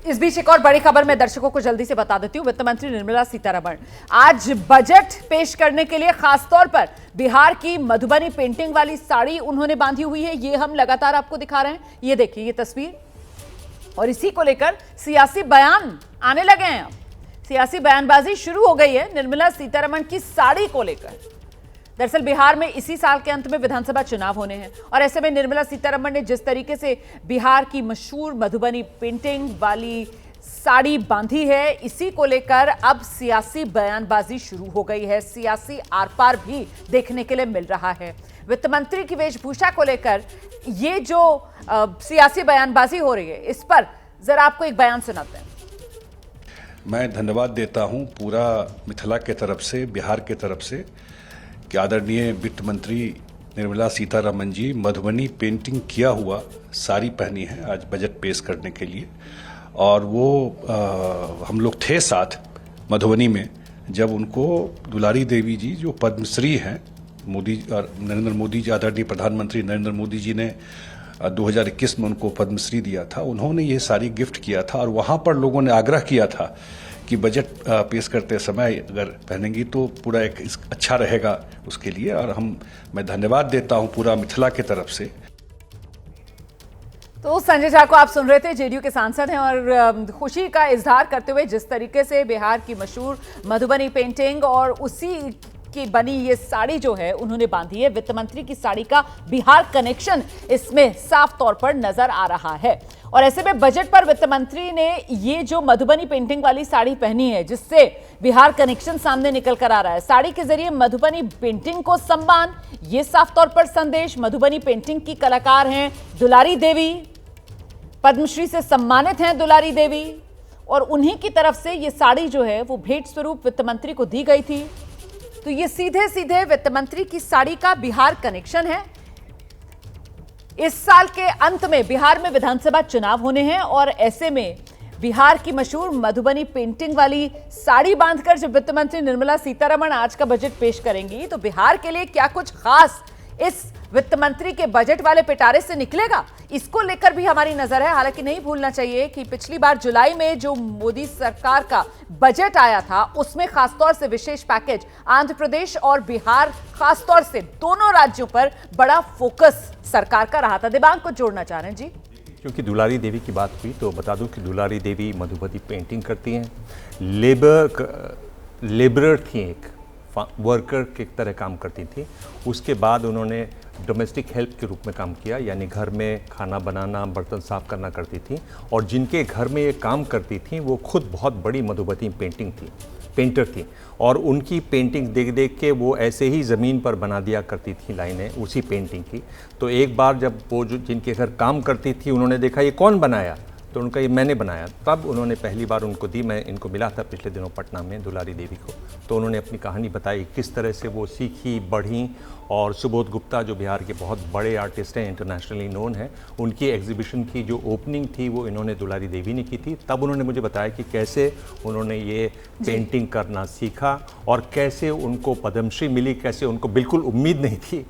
इस बीच एक और बड़ी खबर मैं दर्शकों को जल्दी से बता देती हूं। वित्त मंत्री निर्मला सीतारमण आज बजट पेश करने के लिए खासतौर पर बिहार की मधुबनी पेंटिंग वाली साड़ी उन्होंने बांधी हुई है। ये हम लगातार आपको दिखा रहे हैं, ये देखिए ये तस्वीर, और इसी को लेकर सियासी बयान आने लगे हैं। अब सियासी बयानबाजी शुरू हो गई है निर्मला सीतारमण की साड़ी को लेकर। दरअसल बिहार में इसी साल के अंत में विधानसभा चुनाव होने हैं और ऐसे में निर्मला सीतारमण ने जिस तरीके से बिहार की मशहूर मधुबनी पेंटिंग वाली साड़ी बांधी है, इसी को लेकर अब सियासी बयानबाजी शुरू हो गई है। सियासी आर पार भी देखने के लिए मिल रहा है। वित्त मंत्री की वेशभूषा को लेकर ये जो सियासी बयानबाजी हो रही है, इस पर जरा आपको एक बयान सुनाते हैं। मैं धन्यवाद देता हूं पूरा मिथिला के तरफ से, बिहार के तरफ से, कि आदरणीय वित्त मंत्री निर्मला सीतारमण जी मधुबनी पेंटिंग किया हुआ साड़ी पहनी है आज बजट पेश करने के लिए। और वो हम लोग थे साथ मधुबनी में जब उनको दुलारी देवी जी जो पद्मश्री हैं, मोदी और नरेंद्र मोदी जी, आदरणीय प्रधानमंत्री नरेंद्र मोदी जी ने 2021 में उनको पद्मश्री दिया था। उन्होंने ये साड़ी गिफ्ट किया था और वहाँ पर लोगों ने आग्रह किया था कि बजट पेश करते समय अगर पहनेंगी तो पूरा एक अच्छा रहेगा उसके लिए। और मैं धन्यवाद देता हूँ पूरा मिथिला के तरफ से। तो संजय झा को आप सुन रहे थे, जेडीयू के सांसद हैं और खुशी का इजहार करते हुए जिस तरीके से बिहार की मशहूर मधुबनी पेंटिंग और उसी की बनी ये साड़ी जो है उन्होंने बांधी है। वित्त मंत्री की साड़ी का बिहार कनेक्शन इसमें साफ तौर पर नजर आ रहा है। और ऐसे में बजट पर वित्त मंत्री ने ये जो मधुबनी पेंटिंग वाली साड़ी पहनी है, जिससे बिहार कनेक्शन सामने निकल कर आ रहा है। साड़ी के जरिए मधुबनी पेंटिंग को सम्मान, ये साफ तौर पर संदेश। मधुबनी पेंटिंग की कलाकार हैं दुलारी देवी, पद्मश्री से सम्मानित हैं दुलारी देवी, और उन्हीं की तरफ से ये साड़ी जो है वो भेंट स्वरूप वित्त मंत्री को दी गई थी। तो ये सीधे सीधे वित्त मंत्री की साड़ी का बिहार कनेक्शन है। इस साल के अंत में बिहार में विधानसभा चुनाव होने हैं और ऐसे में बिहार की मशहूर मधुबनी पेंटिंग वाली साड़ी बांधकर जब वित्त मंत्री निर्मला सीतारमण आज का बजट पेश करेंगी तो बिहार के लिए क्या कुछ खास इस वित्त मंत्री के बजट वाले पिटारे से निकलेगा, इसको लेकर भी हमारी नजर है। हालांकि नहीं भूलना चाहिए कि पिछली बार जुलाई में जो मोदी सरकार का बजट आया था उसमें खासतौर से विशेष पैकेज आंध्र प्रदेश और बिहार, खासतौर से दोनों राज्यों पर बड़ा फोकस सरकार का रहा था। दिबांग को जोड़ना चाह रहे हैं जी। क्योंकि दुलारी देवी की बात हुई तो बता दूं कि दुलारी देवी मधुबनी पेंटिंग करती हैं, लेबरर थी, एक वर्कर की तरह काम करती थी। उसके बाद उन्होंने डोमेस्टिक हेल्प के रूप में काम किया, यानी घर में खाना बनाना, बर्तन साफ करना करती थी। और जिनके घर में ये काम करती थी वो खुद बहुत बड़ी मधुबनी पेंटर थी और उनकी पेंटिंग देख देख के वो ऐसे ही ज़मीन पर बना दिया करती थी लाइनें उसी पेंटिंग की। तो एक बार जब वो जो जिनके घर काम करती थी उन्होंने देखा ये कौन बनाया, तो उनका ये मैंने बनाया। तब उन्होंने पहली बार उनको दी। मैं इनको मिला था पिछले दिनों पटना में, दुलारी देवी को, तो उन्होंने अपनी कहानी बताई किस तरह से वो सीखी, बढ़ी। और सुबोध गुप्ता जो बिहार के बहुत बड़े आर्टिस्ट हैं, इंटरनेशनली नोन है, उनकी एग्जीबिशन की जो ओपनिंग थी वो इन्होंने दुलारी देवी ने की थी। तब उन्होंने मुझे बताया कि कैसे उन्होंने ये पेंटिंग करना सीखा और कैसे उनको पद्मश्री मिली, कैसे उनको बिल्कुल उम्मीद नहीं थी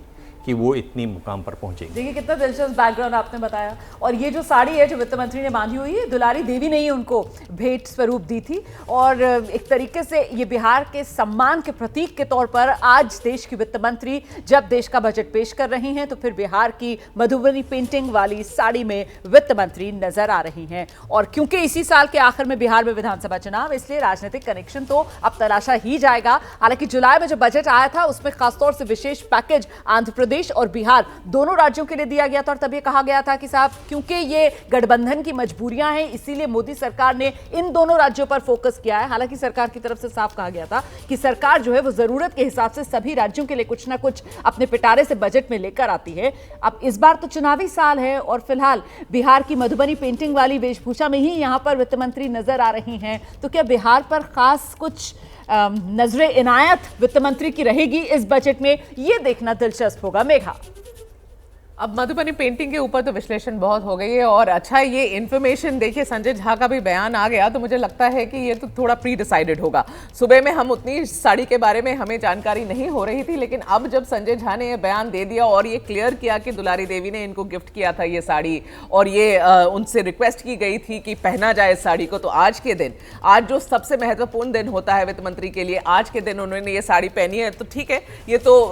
कि वो इतनी मुकाम पर पहुंचेगी। देखिए कितना दिलचस्प बैकग्राउंड आपने बताया। और ये जो साड़ी है जो वित्त मंत्री ने बांधी हुई है, दुलारी देवी ने ही उनको भेंट स्वरूप दी थी और एक तरीके से ये बिहार के सम्मान के प्रतीक के तौर पर आज देश की वित्त मंत्री जब देश का बजट पेश कर रही हैं तो फिर बिहार की मधुबनी पेंटिंग वाली साड़ी में वित्त मंत्री नजर आ रही हैं। और क्योंकि इसी साल के आखिर में बिहार में विधानसभा चुनाव, इसलिए राजनीतिक कनेक्शन तो अब तलाशा ही जाएगा। हालांकि जुलाई में जो बजट आया था उसमें खासतौर से विशेष पैकेज आंध्र प्रदेश और बिहार दोनों राज्यों के लिए दिया गया था और तब ये कहा गया था कि साहब क्योंकि ये गठबंधन की मजबूरियां हैं इसीलिए मोदी सरकार ने इन दोनों राज्यों पर फोकस किया है। हालांकि सरकार की तरफ से साफ कहा गया था कि सरकार जो है वो जरूरत के हिसाब से सभी राज्यों के लिए कुछ ना कुछ अपने पिटारे से बजट में लेकर आती है। अब इस बार तो चुनावी साल है और फिलहाल बिहार की मधुबनी पेंटिंग वाली वेशभूषा में ही यहां पर वित्त मंत्री नजर आ रही हैं। तो क्या बिहार पर खास कुछ नजरे इनायत वित्त मंत्री की रहेगी इस बजट में, ये देखना दिलचस्प होगा। मेघा। अब मधुबनी पेंटिंग के ऊपर तो विश्लेषण बहुत हो गई है और अच्छा ये इन्फॉर्मेशन देखिए संजय झा का भी बयान आ गया तो मुझे लगता है कि ये तो थोड़ा प्री डिसाइडेड होगा। सुबह में हम उतनी साड़ी के बारे में हमें जानकारी नहीं हो रही थी, लेकिन अब जब संजय झा ने ये बयान दे दिया और ये क्लियर किया कि दुलारी देवी ने इनको गिफ्ट किया था ये साड़ी और ये उनसे रिक्वेस्ट की गई थी कि पहना जाए इस साड़ी को, तो आज के दिन, आज जो सबसे महत्वपूर्ण दिन होता है वित्त मंत्री के लिए, आज के दिन उन्होंने ये साड़ी पहनी है। तो ठीक है, ये तो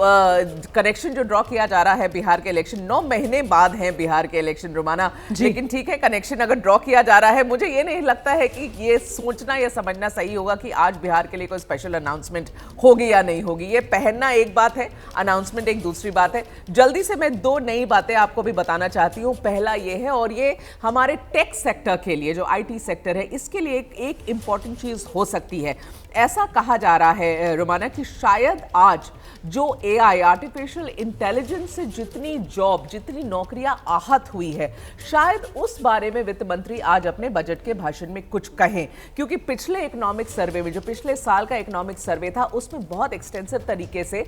कनेक्शन जो ड्रॉ किया जा रहा है बिहार के इलेक्शन 9 महीने बाद हैं बिहार के इलेक्शन रोमाना, लेकिन ठीक है कनेक्शन अगर ड्रॉ किया जा रहा है, मुझे ये नहीं लगता है कि ये सोचना या समझना सही होगा कि आज बिहार के लिए कोई स्पेशल अनाउंसमेंट होगी या नहीं होगी। ये पहनना एक बात है, अनाउंसमेंट एक दूसरी बात है। जल्दी से मैं 2 नई बातें आपको भी बताना चाहती हूँ। पहला ये है, और ये हमारे टेक सेक्टर के लिए, जो IT सेक्टर है, इसके लिए एक इंपॉर्टेंट चीज हो सकती है। ऐसा कहा जा रहा है रोमाना कि शायद आज जो AI आर्टिफिशियल इंटेलिजेंस से जितनी जॉब, जितनी नौकरियां आहत हुई है, शायद उस बारे में वित्त मंत्री आज अपने बजट के भाषण में कुछ कहें, क्योंकि पिछले इकोनॉमिक सर्वे में, जो पिछले साल का इकोनॉमिक सर्वे था, उसमें बहुत एक्सटेंसिव तरीके से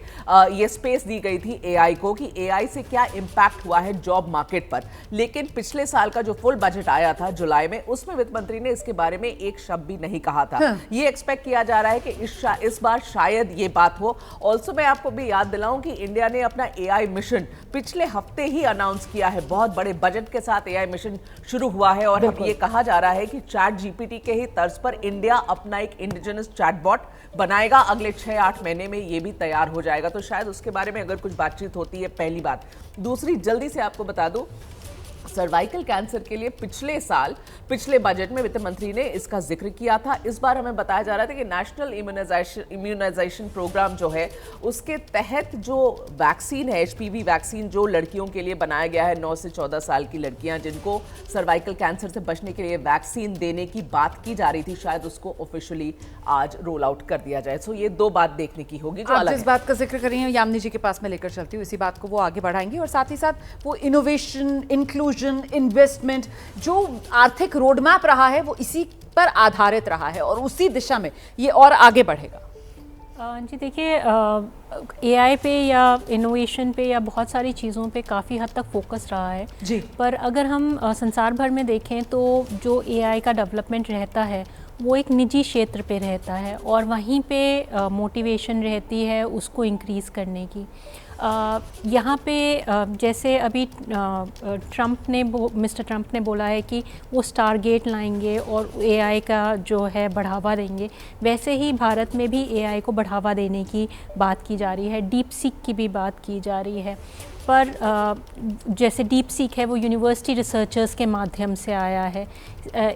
ये स्पेस दी गई थी AI को कि AI से क्या इंपैक्ट हुआ है जॉब मार्केट पर। लेकिन पिछले साल का जो फुल बजट आया था जुलाई में, उसमें वित्त मंत्री ने इसके बारे में एक शब्द भी नहीं कहा था। ये एक्सपेक्ट किया जा रहा है कि इस बार शायद ये बात हो। ऑल्सो मैं आपको भी याद दिलाऊं कि इंडिया ने अपना AI मिशन पिछले हफ्ते ही अनाउंस किया है। बहुत बड़े बजट के साथ AI मिशन शुरू हुआ है और अब ये कहा जा रहा है कि ChatGPT के ही तर्ज पर इंडिया अपना एक इंडिजिनस चैटबॉट बनाएगा। अगले 6-8 महीने में ये भी तैयार हो जाएगा, तो शायद उसके बारे में अगर कुछ बातचीत होती है, पहली बात। दूसरी, जल्दी से आपको बता दूं, सर्वाइकल कैंसर के लिए पिछले साल, पिछले बजट में वित्त मंत्री ने इसका जिक्र किया था। इस बार हमें बताया जा रहा था कि नेशनल इम्यूनाइजेशन प्रोग्राम जो है, उसके तहत जो वैक्सीन है, HPV वैक्सीन, जो लड़कियों के लिए बनाया गया है, 9 से 14 साल की लड़कियां जिनको सर्वाइकल कैंसर से बचने के लिए वैक्सीन देने की बात की जा रही थी, शायद उसको ऑफिशियली आज रोल आउट कर दिया जाए। सो ये 2 बात देखने की होगी जो आप अलग जिस है। बात का जिक्र कर रही हैं, यामिनी जी के पास मैं लेकर चलती हूँ, इसी बात को वो आगे बढ़ाएंगी और साथ ही साथ वो इनोवेशन, इंक्लूजन, इन्वेस्टमेंट, जो आर्थिक रोड मैप रहा है, वो इसी पर आधारित रहा है और उसी दिशा में ये और आगे बढ़ेगा। जी देखिए, AI पे या इनोवेशन पे या बहुत सारी चीज़ों पे काफ़ी हद तक फोकस रहा है जी। पर अगर हम संसार भर में देखें तो जो AI का डेवलपमेंट रहता है वो एक निजी क्षेत्र पे रहता है और वहीं पे मोटिवेशन रहती है उसको इंक्रीज़ करने की। यहाँ पे जैसे अभी मिस्टर ट्रंप ने बोला है कि वो स्टारगेट लाएंगे और AI का जो है बढ़ावा देंगे, वैसे ही भारत में भी AI को बढ़ावा देने की बात की जा रही है। डीप सीक की भी बात की जा रही है, पर जैसे डीप सीक है वो यूनिवर्सिटी रिसर्चर्स के माध्यम से आया है।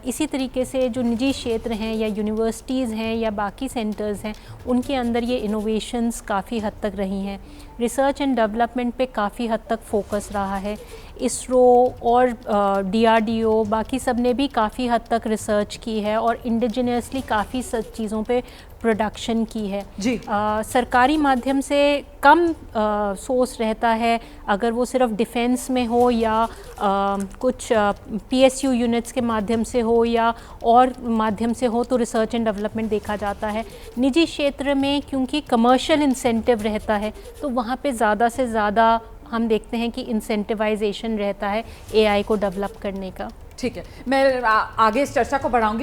इसी तरीके से जो निजी क्षेत्र हैं या यूनिवर्सिटीज़ हैं या बाकी सेंटर्स हैं, उनके अंदर ये इनोवेशंस काफ़ी हद तक रही हैं। रिसर्च एंड डेवलपमेंट पे काफ़ी हद तक फोकस रहा है। इसरो और DRDO बाकी सब ने भी काफ़ी हद तक रिसर्च की है और इंडिजिनियसली काफ़ी चीज़ों पे प्रोडक्शन की है जी। सरकारी माध्यम से कम सोर्स रहता है, अगर वो सिर्फ डिफेंस में हो या कुछ PSU यूनिट्स के माध्यम से हो या और माध्यम से हो, तो रिसर्च एंड डेवलपमेंट देखा जाता है। निजी क्षेत्र में क्योंकि कमर्शियल इंसेंटिव रहता है तो वहाँ पे ज़्यादा से ज़्यादा हम देखते हैं कि इंसेंटिवाइजेशन रहता है AI को डेवलप करने का। ठीक है, मैं आगे इस चर्चा को बढ़ाऊंगी।